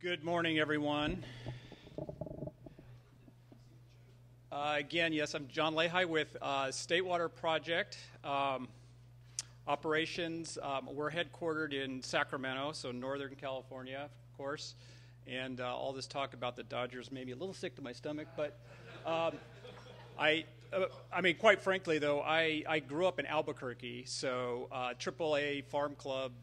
Good morning, everyone. Again, yes, I'm John Leahigh with State Water Project Operations. We're headquartered in Sacramento, so Northern California, of course. And all this talk about the Dodgers made me a little sick to my stomach. But I mean, quite frankly, though, I grew up in Albuquerque, so AAA Farm Club,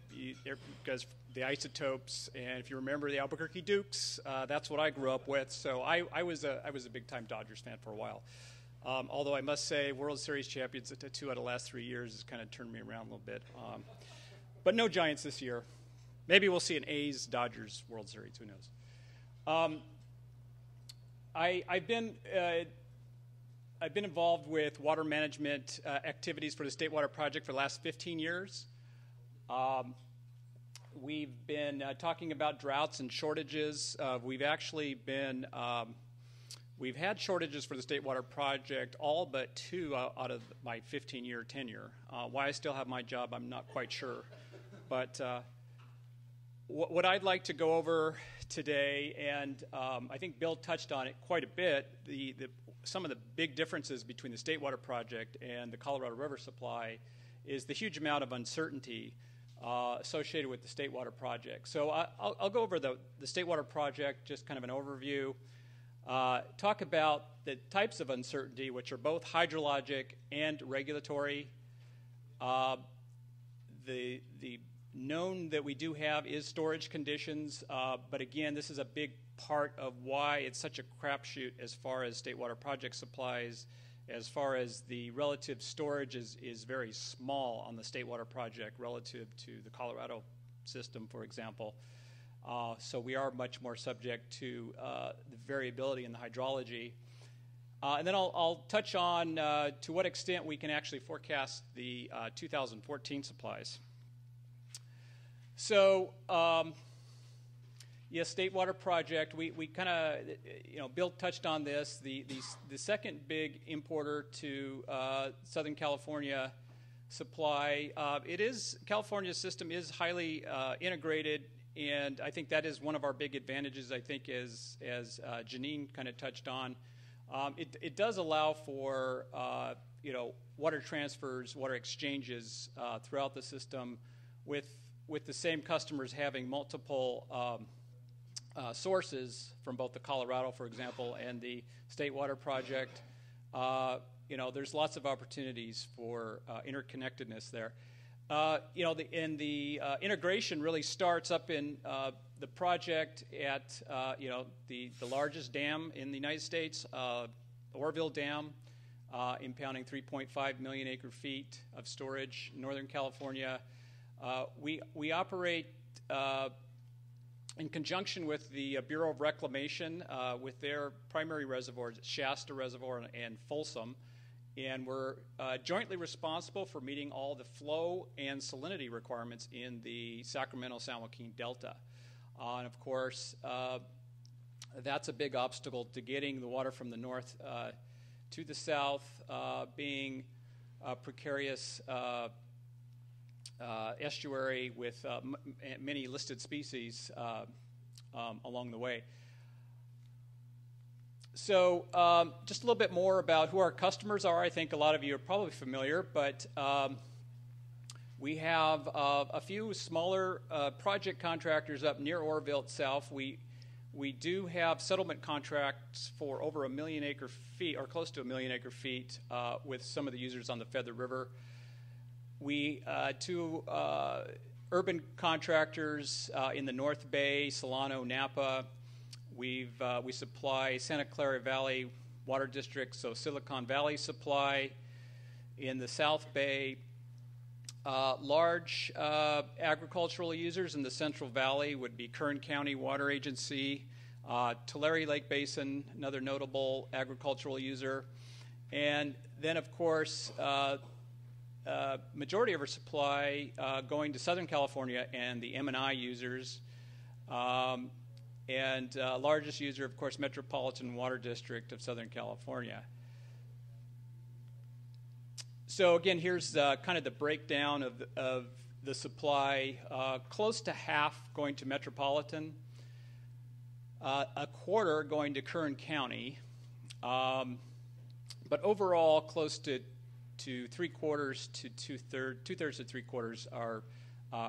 because the Isotopes, and if you remember the Albuquerque Dukes, that's what I grew up with. So I was a big-time Dodgers fan for a while. Although I must say, World Series champions 2 out of the last 3 years has kind of turned me around a little bit. But no Giants this year. Maybe we'll see an A's-Dodgers World Series. Who knows? I've been involved with water management activities for the State Water Project for the last 15 years. We've been talking about droughts and shortages. We've had shortages for the State Water Project, all but 2 out of my 15-year tenure. Why I still have my job, I'm not quite sure. But what I'd like to go over today, and I think Bill touched on it quite a bit, some of the big differences between the State Water Project and the Colorado River supply is the huge amount of uncertainty associated with the State Water Project. So I'll go over the State Water Project, just kind of an overview, talk about the types of uncertainty, which are both hydrologic and regulatory. The known that we do have is storage conditions, but again, this is a big part of why it's such a crapshoot as far as State Water Project supplies. As far as the relative storage is very small on the State Water Project relative to the Colorado system, for example. So we are much more subject to the variability in the hydrology. And then I'll touch on to what extent we can actually forecast the 2014 supplies. So, yes, State Water Project, we kind of, Bill touched on this. The second big importer to Southern California supply, California's system is highly integrated, and I think that is one of our big advantages, I think, as Janine kind of touched on. It does allow for, water transfers, water exchanges throughout the system with the same customers having multiple sources from both the Colorado, for example, and the State Water Project. There's lots of opportunities for interconnectedness there. The integration really starts up in the project at the largest dam in the United States, Oroville Dam, impounding 3.5 million acre feet of storage in Northern California. We operate in conjunction with the Bureau of Reclamation with their primary reservoirs, Shasta Reservoir and Folsom, and we're jointly responsible for meeting all the flow and salinity requirements in the Sacramento-San Joaquin Delta. And of course, that's a big obstacle to getting the water from the north to the south, being a precarious estuary with many listed species along the way. So just a little bit more about who our customers are. I think a lot of you are probably familiar, but we have a few smaller project contractors up near Oroville itself. We do have settlement contracts for over 1 million acre feet, or close to 1 million acre feet, with some of the users on the Feather River. We two urban contractors in the North Bay, Solano, Napa. We supply Santa Clara Valley Water District, so Silicon Valley supply. In the South Bay, large agricultural users in the Central Valley would be Kern County Water Agency, Tulare Lake Basin, another notable agricultural user, and then of course majority of our supply going to Southern California and the M&I users, and largest user, of course, Metropolitan Water District of Southern California. So again, here's kind of the breakdown of the supply. Close to half going to Metropolitan, a quarter going to Kern County, but overall close to 3/4 to 2/3 to 3/4 are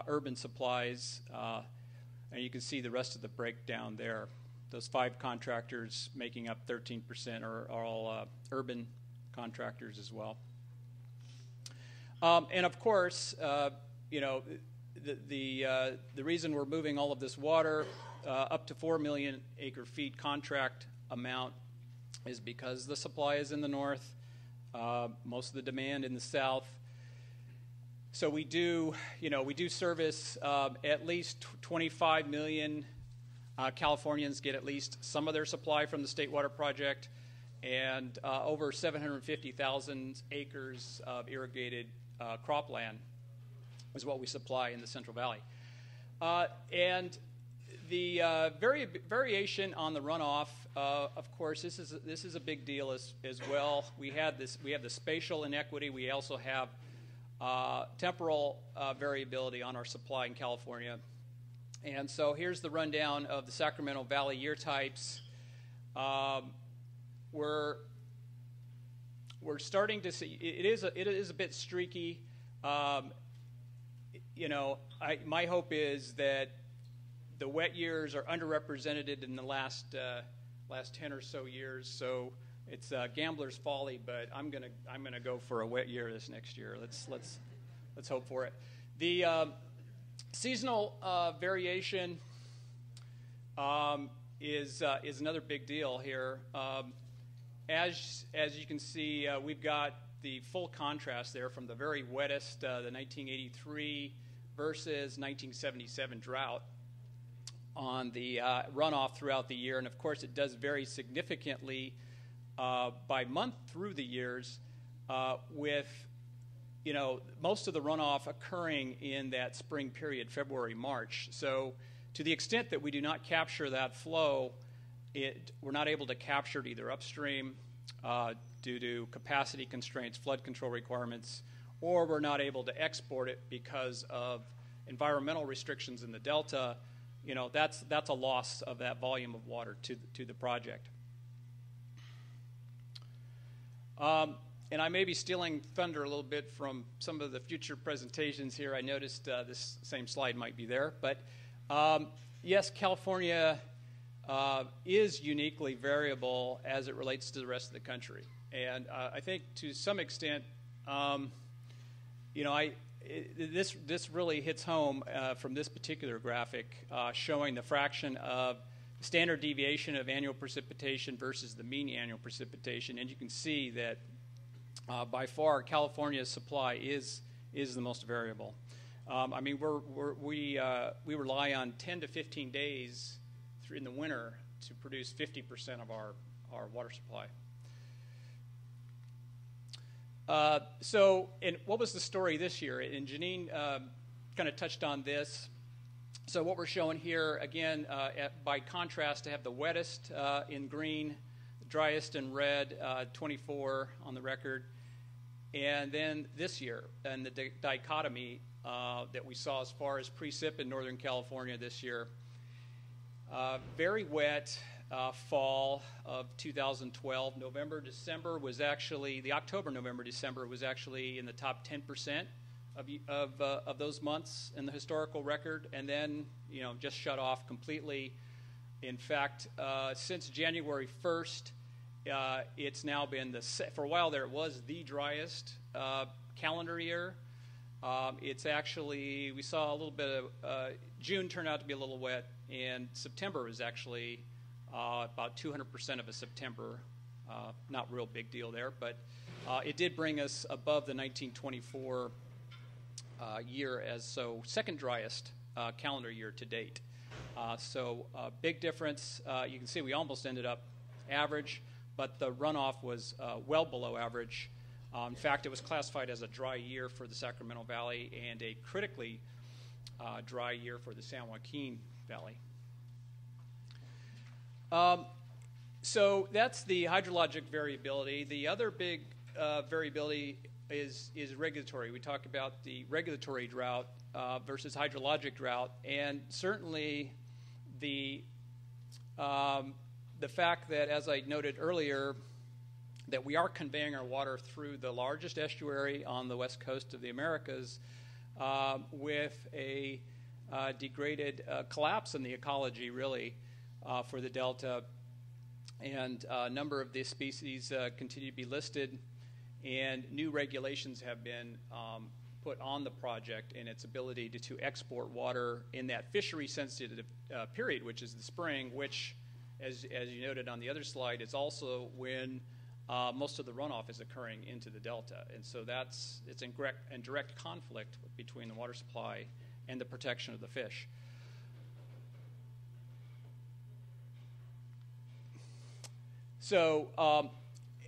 urban supplies, and you can see the rest of the breakdown there. Those 5 contractors making up 13% are all urban contractors as well. And of course, you know, the reason we're moving all of this water up to 4 million acre-feet contract amount is because the supply is in the north, most of the demand in the south. So we do service at least 25 million Californians get at least some of their supply from the State Water Project, and over 750,000 acres of irrigated cropland is what we supply in the Central Valley. And the variation on the runoff, of course, this is a big deal as well. We have the spatial inequity. We also have temporal variability on our supply in California. And so here's the rundown of the Sacramento Valley year types. We're starting to see it is a bit streaky. You know, my hope is that the wet years are underrepresented in the last 10 or so years. So it's gambler's folly, but I'm gonna go for a wet year this next year. Let's hope for it. The seasonal variation is another big deal here. As you can see, we've got the full contrast there from the very wettest, the 1983 versus 1977 drought on the runoff throughout the year. And of course, it does vary significantly by month through the years, with most of the runoff occurring in that spring period, February, March. So to the extent that we do not capture that flow, we're not able to capture it either upstream due to capacity constraints, flood control requirements, or we're not able to export it because of environmental restrictions in the Delta. You know, that's a loss of that volume of water to the project. And I may be stealing thunder a little bit from some of the future presentations here. I noticed this same slide might be there. But yes, California is uniquely variable as it relates to the rest of the country. And I think to some extent, this really hits home from this particular graphic showing the fraction of standard deviation of annual precipitation versus the mean annual precipitation. And you can see that by far, California's supply is the most variable. I mean, we rely on 10 to 15 days in the winter to produce 50% of our water supply. And what was the story this year? And Janine kind of touched on this. So what we're showing here, again, by contrast, to have the wettest in green, the driest in red, 24 on the record. And then this year, and the dichotomy that we saw as far as precip in Northern California this year. Very wet fall of 2012. November, December was actually, the October, November, December was actually in the top 10% of those months in the historical record, and then, just shut off completely. In fact, since January 1st, it's now been for a while there, it was the driest calendar year. It's actually, we saw a little bit of, June turned out to be a little wet, and September was actually about 200% of a September. Not real big deal there, but it did bring us above the 1924 year as second driest calendar year to date. So big difference. You can see we almost ended up average, but the runoff was well below average. In fact, it was classified as a dry year for the Sacramento Valley and a critically dry year for the San Joaquin Valley. So that's the hydrologic variability. The other big variability is regulatory. We talk about the regulatory drought versus hydrologic drought, and certainly the the fact that, as I noted earlier, that we are conveying our water through the largest estuary on the west coast of the Americas with a degraded collapse in the ecology, really, for the Delta. And a number of these species continue to be listed, and new regulations have been put on the project and its ability to export water in that fishery-sensitive period, which is the spring, which, as you noted on the other slide, is also when most of the runoff is occurring into the Delta. And so it's in direct conflict between the water supply and the protection of the fish. So,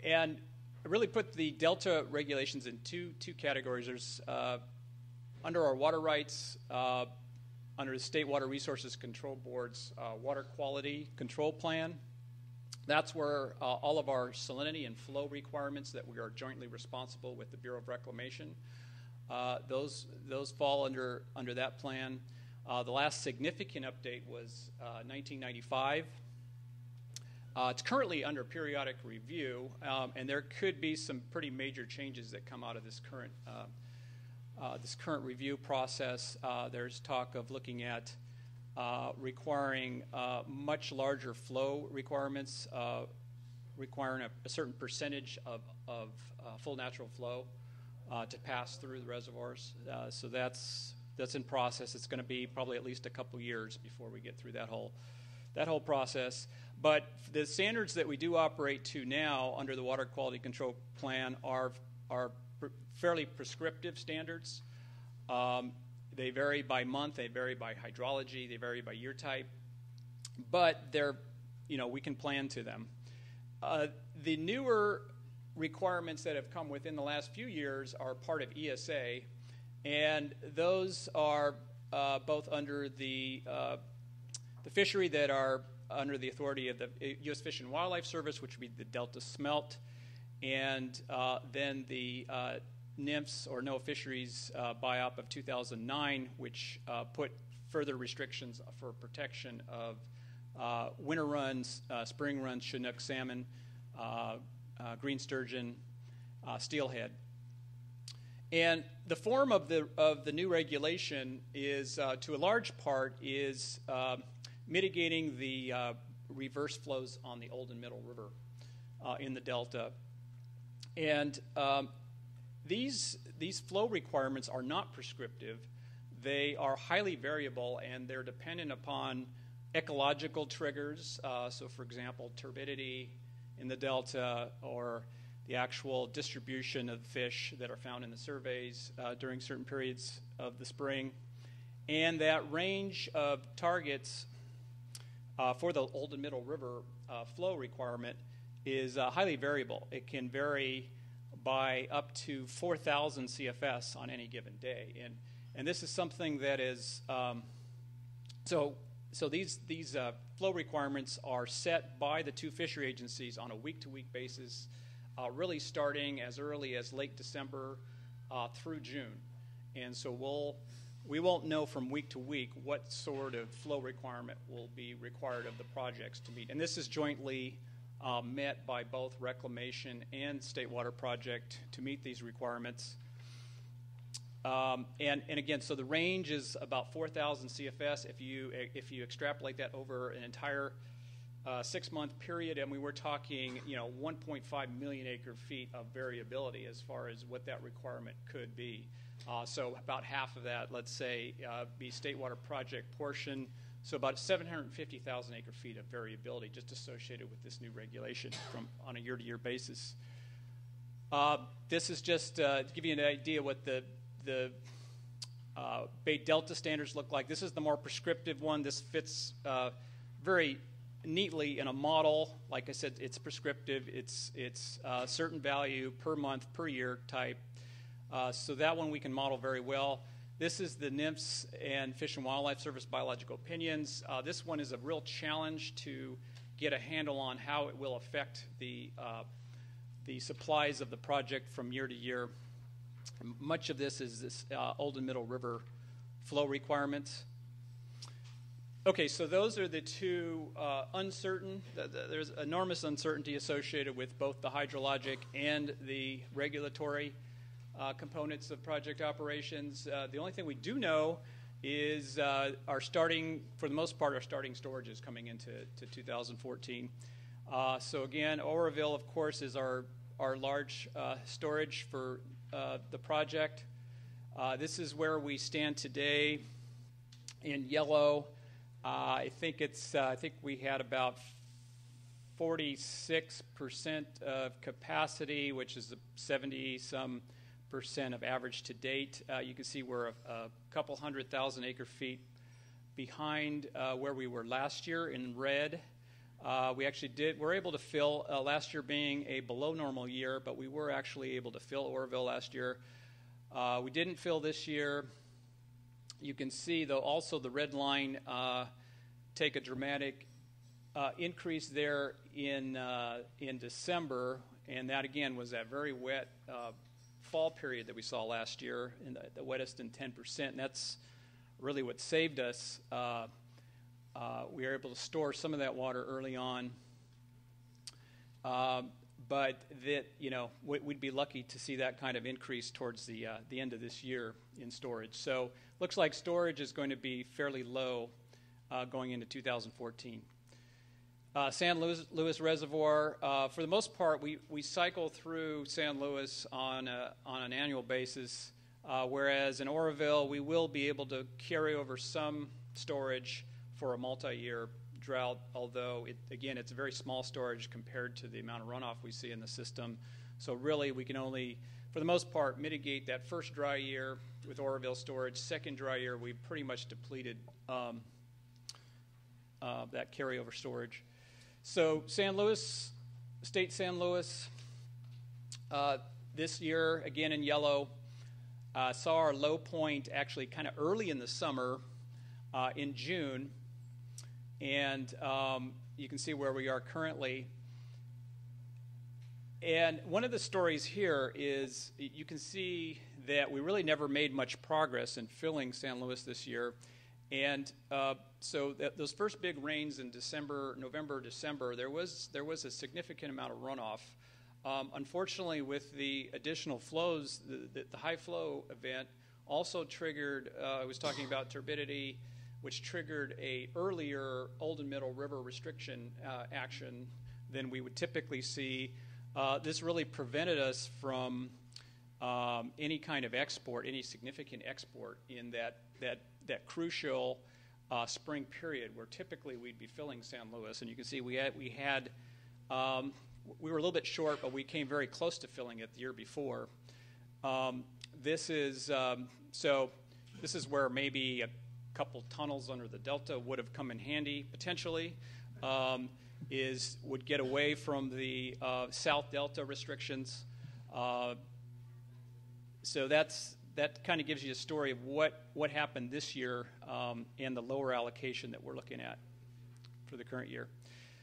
and I really put the Delta regulations in two categories. There's under our water rights, under the State Water Resources Control Board's Water Quality Control Plan. That's where all of our salinity and flow requirements that we are jointly responsible with the Bureau of Reclamation, those fall under that plan. The last significant update was 1995. It's currently under periodic review, and there could be some pretty major changes that come out of this current review process. There's talk of looking at requiring much larger flow requirements, requiring a certain percentage of full natural flow to pass through the reservoirs. So that's in process. It's going to be probably at least a couple years before we get through that whole process. But the standards that we do operate to now under the Water Quality Control Plan are fairly prescriptive standards. They vary by month, they vary by hydrology, they vary by year type, but we can plan to them. The newer requirements that have come within the last few years are part of ESA, and those are both under the fishery that are under the authority of the U.S. Fish and Wildlife Service, which would be the Delta smelt, and then the NIMFS, or No Fisheries BIOP of 2009, which put further restrictions for protection of winter runs, spring runs, Chinook salmon, green sturgeon, steelhead. And the form of the new regulation is, to a large part, is mitigating the reverse flows on the Old and Middle River in the Delta. And these flow requirements are not prescriptive. They are highly variable, and they're dependent upon ecological triggers. So, for example, turbidity in the Delta, or the actual distribution of fish that are found in the surveys during certain periods of the spring. And that range of targets for the Old and Middle River flow requirement is highly variable. It can vary by up to 4,000 CFS on any given day, and this is something that is so these flow requirements are set by the two fishery agencies on a week-to-week basis, really starting as early as late December through June, and so we won't know from week to week what sort of flow requirement will be required of the projects to meet, and this is jointly met by both Reclamation and State Water Project to meet these requirements. And again, so the range is about 4,000 CFS. If you extrapolate that over an entire 6-month period, and we were talking 1.5 million acre feet of variability as far as what that requirement could be. So about half of that, let's say, be State Water Project portion. So about 750,000 acre feet of variability just associated with this new regulation on a year-to-year basis. This is just to give you an idea what the Bay Delta standards look like. This is the more prescriptive one. This fits very neatly in a model. Like I said, it's prescriptive. It's a certain value per month, per year type. So that one we can model very well. This is the NIMFS and Fish and Wildlife Service biological opinions. This one is a real challenge to get a handle on how it will affect the supplies of the project from year to year. Much of this is this Old and Middle River flow requirements. Okay, so those are the two uncertain. There's enormous uncertainty associated with both the hydrologic and the regulatory components of project operations. The only thing we do know is for the most part, our starting storage is coming into 2014. So again, Oroville, of course, is our large storage for the project. This is where we stand today in yellow. I think we had about 46% of capacity, which is 70-some% of average to date. You can see we're a couple 100,000 acre-feet behind where we were last year in red. We're able to fill, last year being a below normal year, but we were actually able to fill Oroville last year. We didn't fill this year. You can see, though, also the red line take a dramatic increase there in December, and that, again, was that very wet fall period that we saw last year, in the wettest in 10%, and that's really what saved us. We were able to store some of that water early on, but we'd be lucky to see that kind of increase towards the end of this year in storage. So looks like storage is going to be fairly low going into 2014. San Luis Reservoir, for the most part, we cycle through San Luis on an annual basis, whereas in Oroville, we will be able to carry over some storage for a multi-year drought, although, it's a very small storage compared to the amount of runoff we see in the system. So really, we can only, for the most part, mitigate that first dry year with Oroville storage. Second dry year, we've pretty much depleted that carryover storage. So San Luis, State San Luis, this year, again in yellow, saw our low point actually kind of early in the summer in June. And you can see where we are currently. And one of the stories here is you can see that we really never made much progress in filling San Luis this year. And so those first big rains in November, December, there was a significant amount of runoff. Unfortunately, with the additional flows, the high flow event also triggered, I was talking about turbidity, which triggered a earlier Old and Middle River restriction action than we would typically see. This really prevented us from any kind of export, any significant export in that crucial spring period where typically we'd be filling San Luis. And you can see we were a little bit short, but we came very close to filling it the year before. This is where maybe a couple tunnels under the delta would have come in handy potentially. Would get away from the South Delta restrictions. So that kind of gives you a story of what happened this year and the lower allocation that we're looking at for the current year.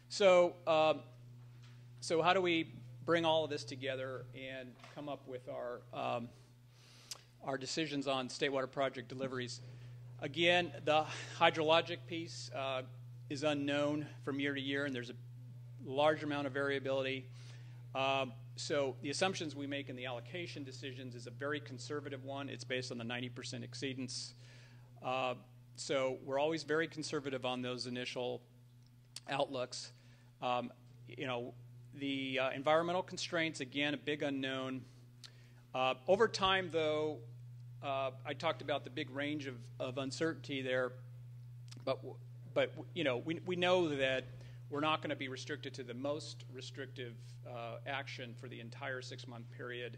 So how do we bring all of this together and come up with our decisions on state water project deliveries? Again, the hydrologic piece is unknown from year to year, and there's a large amount of variability. So the assumptions we make in the allocation decisions is a very conservative one. It's based on the 90% exceedance. So we're always very conservative on those initial outlooks. The environmental constraints, again, a big unknown. Over time, though, I talked about the big range of uncertainty there, but we know that we're not going to be restricted to the most restrictive action for the entire 6-month period,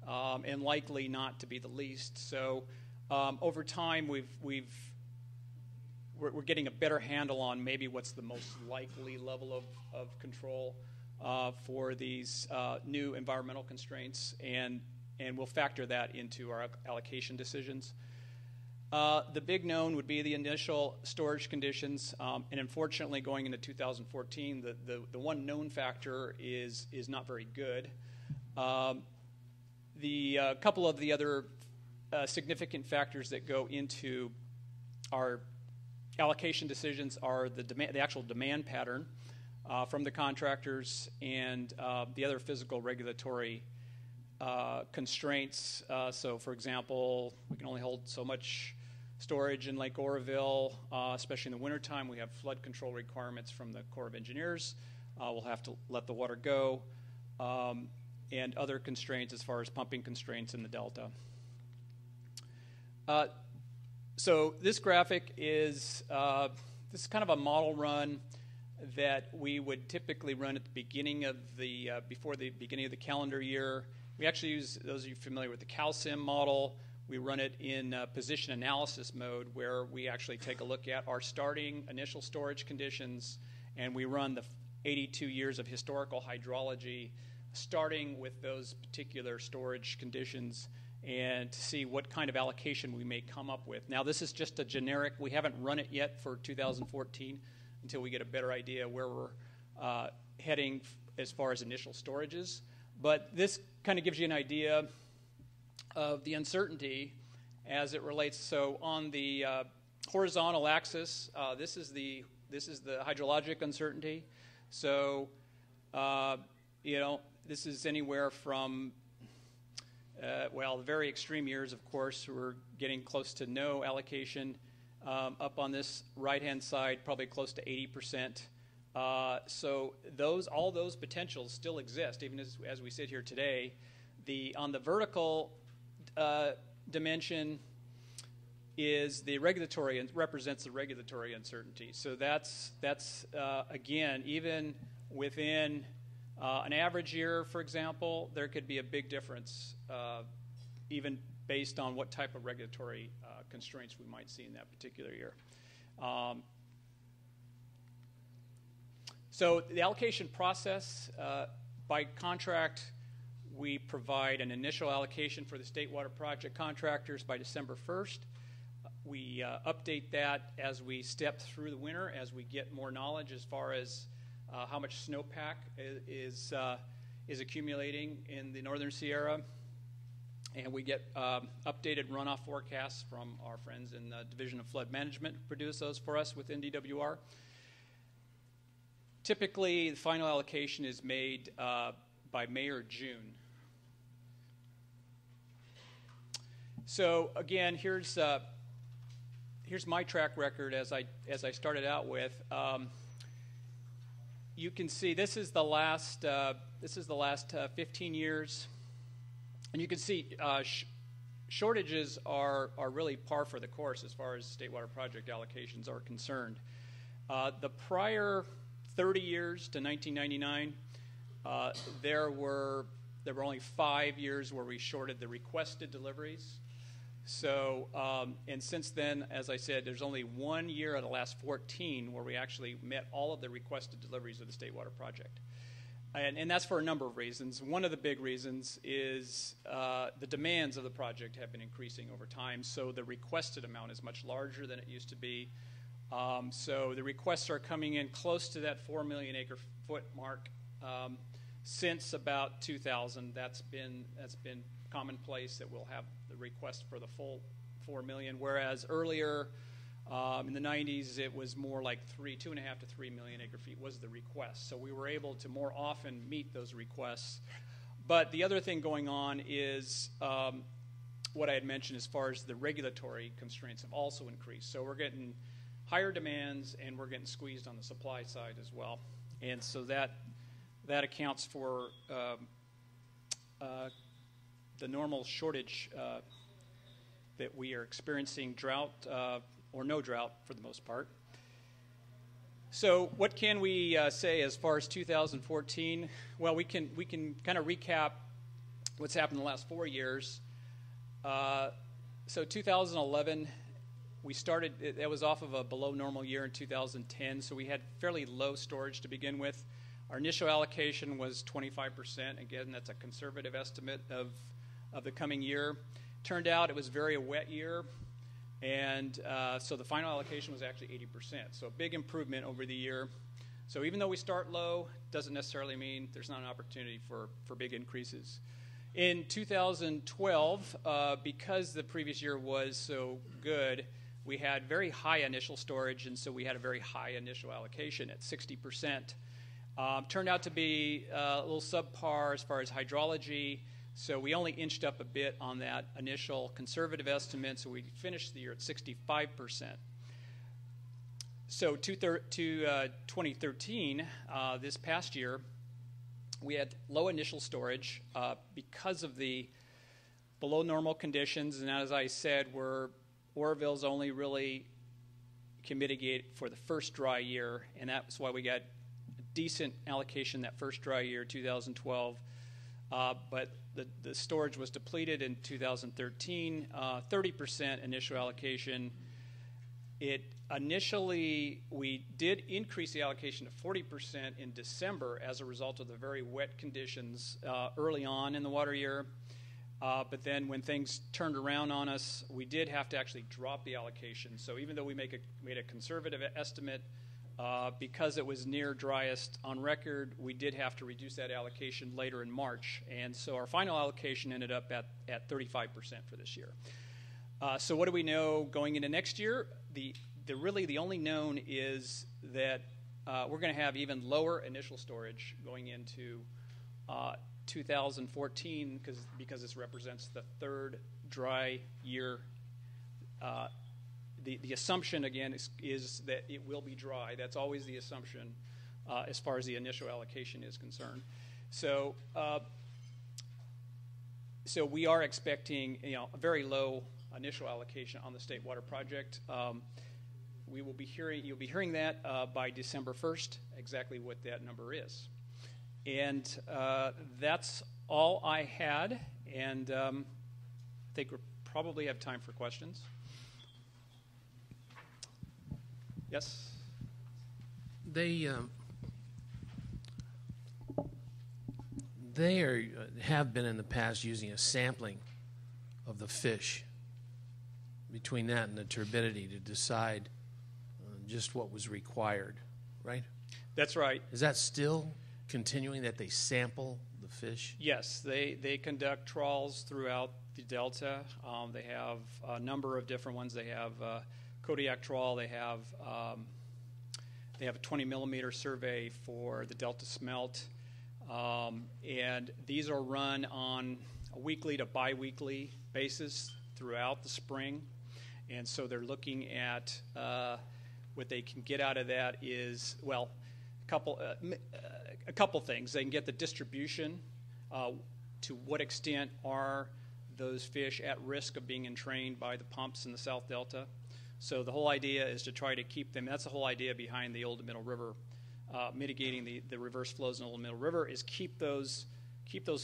and likely not to be the least. So over time, we're getting a better handle on maybe what's the most likely level of control for these new environmental constraints, and we'll factor that into our allocation decisions. The big known would be the initial storage conditions, and unfortunately, going into 2014, the one known factor is not very good. The couple of the other significant factors that go into our allocation decisions are the actual demand pattern from the contractors and the other physical regulatory constraints. So, for example, we can only hold so much storage in Lake Oroville, especially in the wintertime. We have flood control requirements from the Corps of Engineers. We'll have to let the water go, and other constraints as far as pumping constraints in the Delta. So this graphic is this is kind of a model run that we would typically run at the beginning of the before the beginning of the calendar year. We actually use, those of you familiar with the CalSim model, we run it in position analysis mode, where we actually take a look at our starting initial storage conditions, and we run the 82 years of historical hydrology starting with those particular storage conditions, and to see what kind of allocation we may come up with. Now, this is just a generic. We haven't run it yet for 2014 until we get a better idea where we're heading as far as initial storages. But this kind of gives you an idea of the uncertainty as it relates. So on the horizontal axis, this is the hydrologic uncertainty. So this is anywhere from the very extreme years, of course, we're getting close to no allocation. Up on this right-hand side, probably close to 80%. So all those potentials still exist, even as we sit here today. On the vertical dimension is the regulatory, and represents the regulatory uncertainty. So that's again, even within an average year, for example, there could be a big difference, even based on what type of regulatory constraints we might see in that particular year. So the allocation process, by contract, we provide an initial allocation for the State Water Project contractors by December 1st. We update that as we step through the winter, as we get more knowledge as far as how much snowpack is accumulating in the Northern Sierra. And we get updated runoff forecasts from our friends in the Division of Flood Management, who produce those for us with NDWR. Typically, the final allocation is made by May or June. So again, here's my track record as I started out with. You can see this is the last 15 years. And you can see shortages are really par for the course as far as State Water Project allocations are concerned. The prior 30 years to 1999, there were only 5 years where we shorted the requested deliveries. So, and since then, as I said, there's only 1 year out of the last 14 where we actually met all of the requested deliveries of the State Water Project. And that's for a number of reasons. One of the big reasons is the demands of the project have been increasing over time, so the requested amount is much larger than it used to be. So the requests are coming in close to that 4 million acre foot mark since about 2000. That's been commonplace that we'll have the request for the full 4 million, whereas earlier in the 90s, it was more like 2.5 to 3 million acre feet was the request. So we were able to more often meet those requests. But the other thing going on is what I had mentioned as far as the regulatory constraints have also increased. So we're getting higher demands, and we're getting squeezed on the supply side as well. And so that accounts for the normal shortage that we are experiencing, drought or no drought for the most part. So what can we say as far as 2014? Well, we can kind of recap what's happened in the last 4 years. So 2011, we started, that was off of a below normal year in 2010, so we had fairly low storage to begin with. Our initial allocation was 25%. Again, that's a conservative estimate of the coming year. Turned out it was a wet year, and so the final allocation was actually 80%. So a big improvement over the year. So even though we start low, doesn't necessarily mean there's not an opportunity for big increases. In 2012, because the previous year was so good, we had very high initial storage, and so we had a very high initial allocation at 60%. Turned out to be a little subpar as far as hydrology, so we only inched up a bit on that initial conservative estimate, so we finished the year at 65%. So to 2013, this past year, we had low initial storage because of the below normal conditions, and as I said, Oroville's only really can mitigate for the first dry year, and that's why we got a decent allocation that first dry year, 2012. But the storage was depleted in 2013, 30% initial allocation. Initially, we did increase the allocation to 40% in December as a result of the very wet conditions early on in the water year. But then when things turned around on us, we did have to actually drop the allocation. So even though we made a conservative estimate, because it was near driest on record, we did have to reduce that allocation later in March. And so our final allocation ended up at 35% for this year. So what do we know going into next year? Really the only known is that we're going to have even lower initial storage going into 2014 because this represents the third dry year. The assumption, again, is that it will be dry. That's always the assumption as far as the initial allocation is concerned. So we are expecting a very low initial allocation on the State Water Project. You'll be hearing that by December 1st, exactly what that number is. And that's all I had, and I think we probably have time for questions. Yes? They have been in the past using a sampling of the fish between that and the turbidity to decide just what was required, right? That's right. Is that still continuing, that they sample the fish? Yes, they conduct trawls throughout the Delta. They have a number of different ones. They have Kodiak trawl. They have a 20-millimeter survey for the Delta smelt. And these are run on a weekly to biweekly basis throughout the spring. And so they're looking at what they can get out of that is, well, a couple things. They can get the distribution. To what extent are those fish at risk of being entrained by the pumps in the South Delta? So the whole idea is to try to keep them. That's the whole idea behind the Old Middle River, mitigating the reverse flows in the Old Middle River, is keep those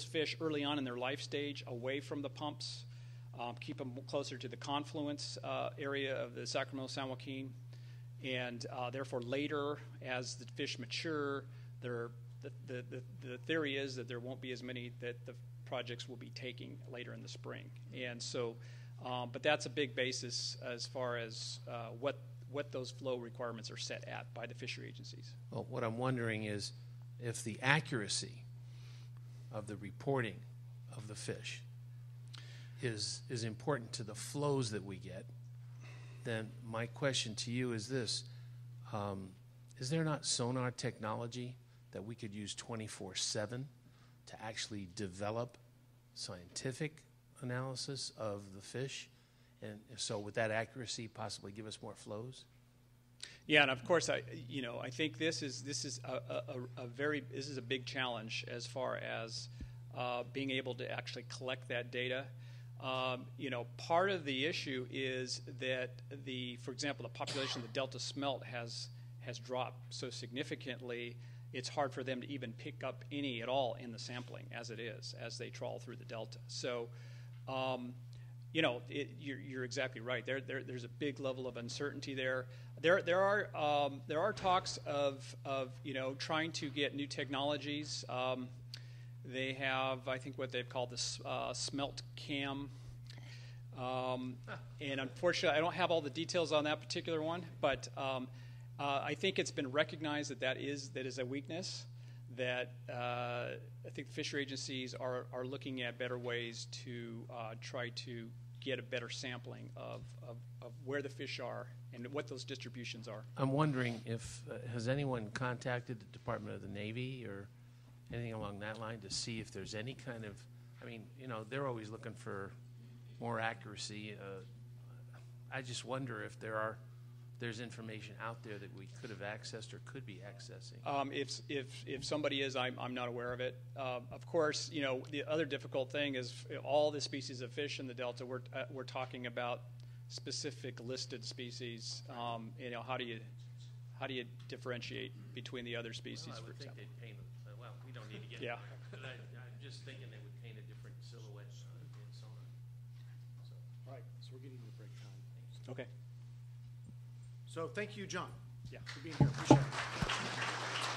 fish early on in their life stage away from the pumps, keep them closer to the confluence area of the Sacramento-San Joaquin, and therefore later, as the fish mature, the theory is that there won't be as many that the projects will be taking later in the spring. And so, but that's a big basis as far as what those flow requirements are set at by the fishery agencies. Well, what I'm wondering is if the accuracy of the reporting of the fish is important to the flows that we get, then my question to you is this. Is there not sonar technology that we could use 24/7 to actually develop scientific analysis of the fish? And if so, would that accuracy possibly give us more flows? Yeah, and of course, I think this is a big challenge as far as being able to actually collect that data. Part of the issue is that for example, the population of the Delta smelt has dropped so significantly. It's hard for them to even pick up any at all in the sampling as they trawl through the Delta. So, you're exactly right. There's a big level of uncertainty there. There are talks of trying to get new technologies. They have, I think, what they've called the smelt cam. And unfortunately, I don't have all the details on that particular one, but I think it's been recognized that is a weakness, that I think the fishery agencies are looking at better ways to try to get a better sampling of where the fish are and what those distributions are. I'm wondering if, has anyone contacted the Department of the Navy or anything along that line to see if there's any kind of, I mean, you know, they're always looking for more accuracy. I just wonder if there's information out there that we could have accessed or could be accessing. If somebody is, I'm not aware of it. Of course, you know, the other difficult thing is all the species of fish in the Delta. We're talking about specific listed species. You know, how do you differentiate between the other species? Well, I for would think example? they'd paint. Well, we don't need to get. Yeah. But I'm just thinking they would paint a different silhouette in sonar. So. All right, so we're getting to break time. Okay. So thank you, John, Yeah. for being here. Appreciate it.